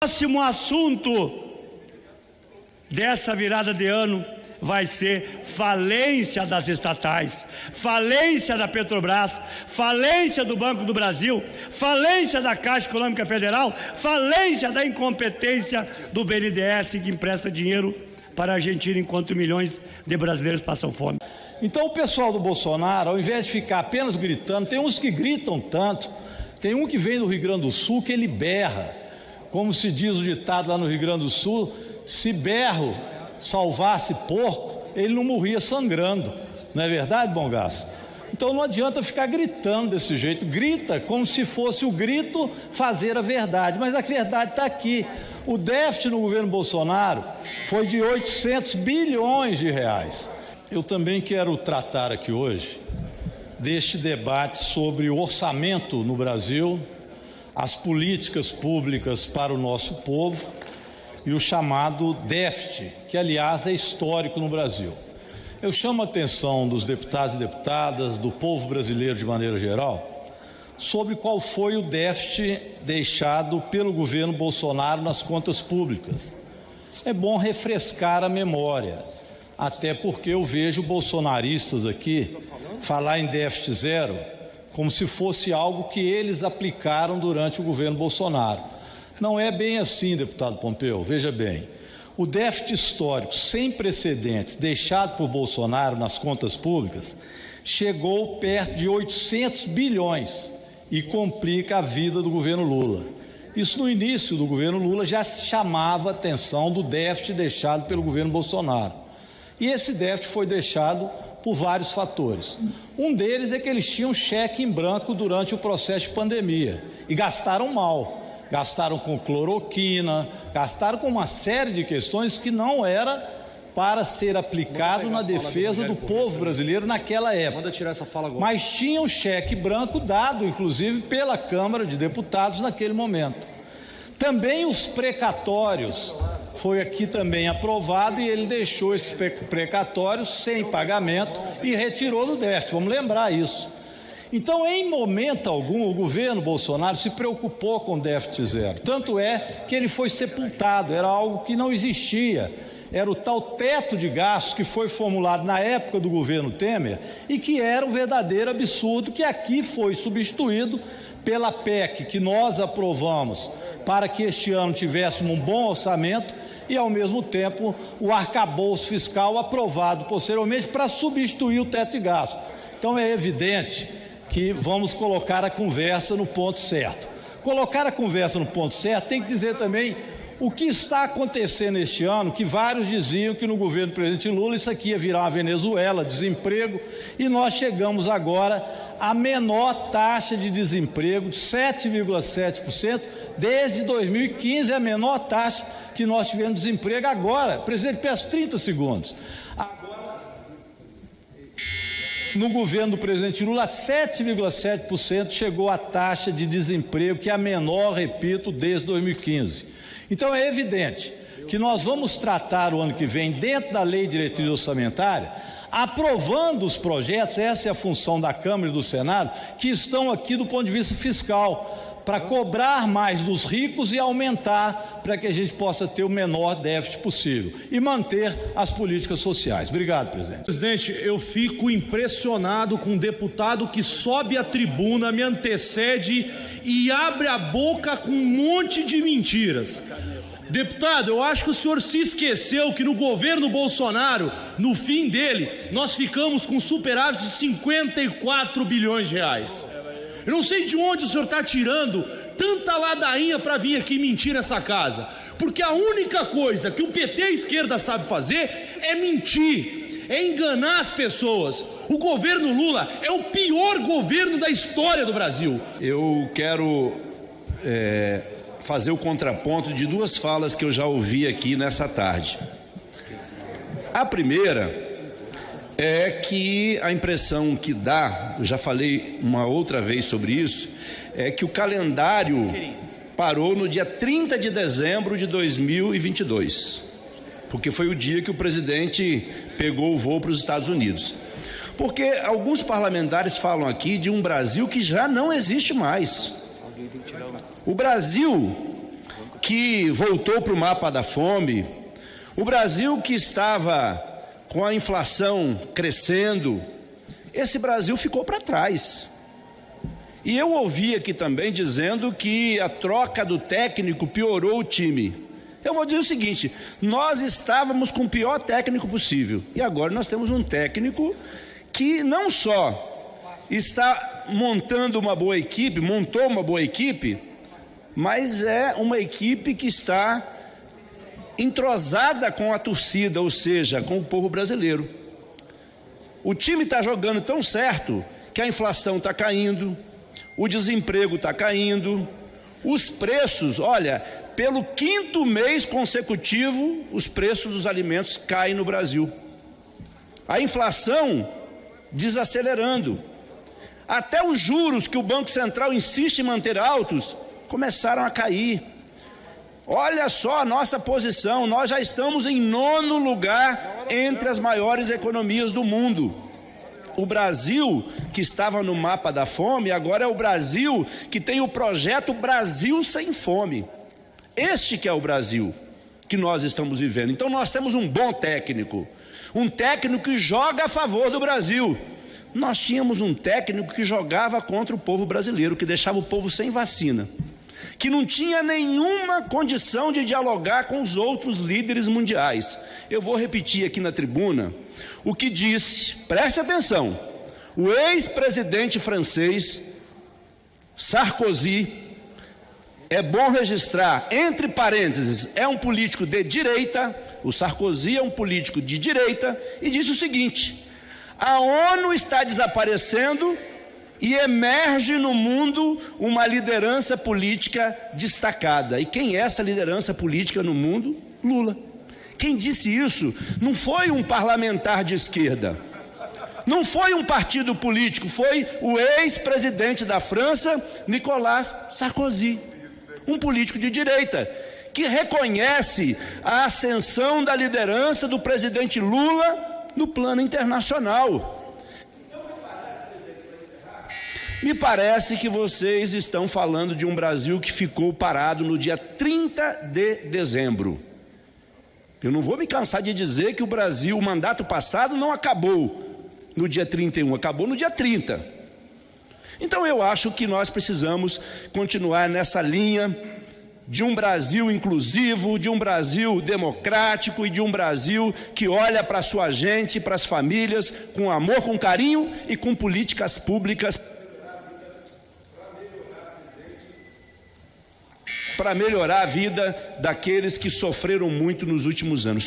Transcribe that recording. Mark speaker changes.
Speaker 1: próximo assunto dessa virada de ano vai ser falência das estatais, falência da Petrobras, falência do Banco do Brasil, falência da Caixa Econômica Federal, falência da incompetência do BNDES, que empresta dinheiro para a Argentina enquanto milhões de brasileiros passam fome.
Speaker 2: Então o pessoal do Bolsonaro, ao invés de ficar apenas gritando, tem uns que gritam tanto, tem um que vem do Rio Grande do Sul que ele berra, como se diz o ditado lá no Rio Grande do Sul, se berro salvasse porco, ele não morria sangrando, não é verdade, bom gasto? Então não adianta ficar gritando desse jeito, grita como se fosse o grito fazer a verdade, mas a verdade está aqui. O déficit no governo Bolsonaro foi de 800 bilhões de reais. Eu também quero tratar aqui hoje deste debate sobre o orçamento no Brasil, as políticas públicas para o nosso povo e o chamado déficit, que aliás é histórico no Brasil. Eu chamo a atenção dos deputados e deputadas, do povo brasileiro de maneira geral, sobre qual foi o déficit deixado pelo governo Bolsonaro nas contas públicas. É bom refrescar a memória, até porque eu vejo bolsonaristas aqui falar em déficit zero como se fosse algo que eles aplicaram durante o governo Bolsonaro. Não é bem assim, deputado Pompeu, veja bem. O déficit histórico sem precedentes deixado por Bolsonaro nas contas públicas chegou perto de 800 bilhões e complica a vida do governo Lula. Isso no início do governo Lula já chamava a atenção do déficit deixado pelo governo Bolsonaro. E esse déficit foi deixado por vários fatores. Um deles é que eles tinham cheque em branco durante o processo de pandemia e gastaram mal. Gastaram com cloroquina, gastaram com uma série de questões que não era para ser aplicado na defesa do povo brasileiro naquela época.
Speaker 3: Manda tirar essa fala agora.
Speaker 2: Mas tinha um cheque branco dado, inclusive, pela Câmara de Deputados naquele momento. Também os precatórios, foi aqui também aprovado e ele deixou esses precatórios sem pagamento e retirou do déficit. Vamos lembrar isso. Então, em momento algum, o governo Bolsonaro se preocupou com déficit zero. Tanto é que ele foi sepultado, era algo que não existia. Era o tal teto de gastos que foi formulado na época do governo Temer e que era um verdadeiro absurdo, que aqui foi substituído pela PEC que nós aprovamos para que este ano tivéssemos um bom orçamento e, ao mesmo tempo, o arcabouço fiscal aprovado posteriormente para substituir o teto de gastos. Então, é evidente que vamos colocar a conversa no ponto certo. Colocar a conversa no ponto certo tem que dizer também o que está acontecendo este ano, que vários diziam que no governo do presidente Lula isso aqui ia virar uma Venezuela, desemprego, e nós chegamos agora à menor taxa de desemprego, de 7,7%, desde 2015, a menor taxa que nós tivemos de desemprego agora. Presidente, peço 30 segundos. No governo do presidente Lula, 7,7% chegou a taxa de desemprego, que é a menor, repito, desde 2015. Então é evidente que nós vamos tratar o ano que vem, dentro da lei de diretriz orçamentária, aprovando os projetos, essa é a função da Câmara e do Senado, que estão aqui do ponto de vista fiscal, para cobrar mais dos ricos e aumentar para que a gente possa ter o menor déficit possível e manter as políticas sociais. Obrigado, presidente.
Speaker 3: Presidente, eu fico impressionado com um deputado que sobe à tribuna, me antecede e abre a boca com um monte de mentiras. Deputado, eu acho que o senhor se esqueceu que no governo Bolsonaro, no fim dele, nós ficamos com superávit de 54 bilhões de reais. Eu não sei de onde o senhor está tirando tanta ladainha para vir aqui mentir nessa casa. Porque a única coisa que o PT e a esquerda sabe fazer é mentir, é enganar as pessoas. O governo Lula é o pior governo da história do Brasil.
Speaker 4: Eu quero fazer o contraponto de duas falas que eu já ouvi aqui nessa tarde. A primeira é que a impressão que dá, eu já falei uma outra vez sobre isso, é que o calendário parou no dia 30 de dezembro de 2022, porque foi o dia que o presidente pegou o voo para os Estados Unidos. Porque alguns parlamentares falam aqui de um Brasil que já não existe mais. O Brasil que voltou para o mapa da fome, o Brasil que estava com a inflação crescendo, esse Brasil ficou para trás. E eu ouvi aqui também dizendo que a troca do técnico piorou o time. Eu vou dizer o seguinte: nós estávamos com o pior técnico possível, e agora nós temos um técnico que não só está montando uma boa equipe, montou uma boa equipe, mas é uma equipe que está entrosada com a torcida, ou seja, com o povo brasileiro. O time está jogando tão certo que a inflação está caindo, o desemprego está caindo, os preços, olha, pelo 5º mês consecutivo, os preços dos alimentos caem no Brasil. A inflação desacelerando. Até os juros que o Banco Central insiste em manter altos começaram a cair. Olha só a nossa posição, nós já estamos em 9º lugar entre as maiores economias do mundo. O Brasil, que estava no mapa da fome, agora é o Brasil que tem o projeto Brasil Sem Fome. Este que é o Brasil que nós estamos vivendo. Então nós temos um bom técnico, um técnico que joga a favor do Brasil. Nós tínhamos um técnico que jogava contra o povo brasileiro, que deixava o povo sem vacina, que não tinha nenhuma condição de dialogar com os outros líderes mundiais. Eu vou repetir aqui na tribuna o que disse, preste atenção, o ex-presidente francês Sarkozy. É bom registrar, entre parênteses, é um político de direita, o Sarkozy é um político de direita, e disse o seguinte: a ONU está desaparecendo e emerge no mundo uma liderança política destacada. E quem é essa liderança política no mundo? Lula. Quem disse isso não foi um parlamentar de esquerda, não foi um partido político, foi o ex-presidente da França, Nicolas Sarkozy, um político de direita, que reconhece a ascensão da liderança do presidente Lula no plano internacional. Me parece que vocês estão falando de um Brasil que ficou parado no dia 30 de dezembro. Eu não vou me cansar de dizer que o Brasil, o mandato passado, não acabou no dia 31, acabou no dia 30. Então eu acho que nós precisamos continuar nessa linha de um Brasil inclusivo, de um Brasil democrático e de um Brasil que olha para a sua gente, para as famílias, com amor, com carinho e com políticas públicas para melhorar a vida daqueles que sofreram muito nos últimos anos.